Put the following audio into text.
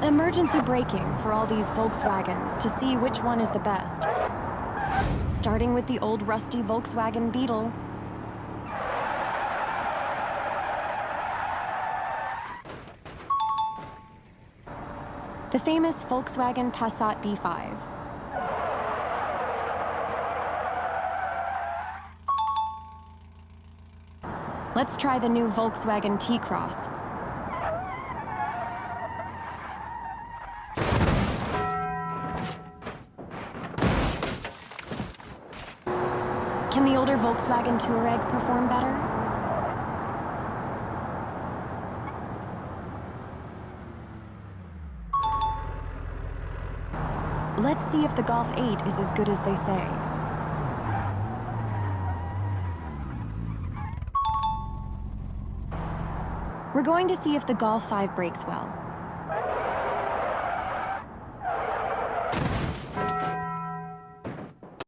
Emergency braking for all these Volkswagens to see which one is the best. Starting with the old rusty Volkswagen Beetle. The famous Volkswagen Passat B5. Let's try the new Volkswagen T-Cross. Can the older Volkswagen Touareg perform better? Let's see if the Golf 8 is as good as they say. We're going to see if the Golf 5 brakes well.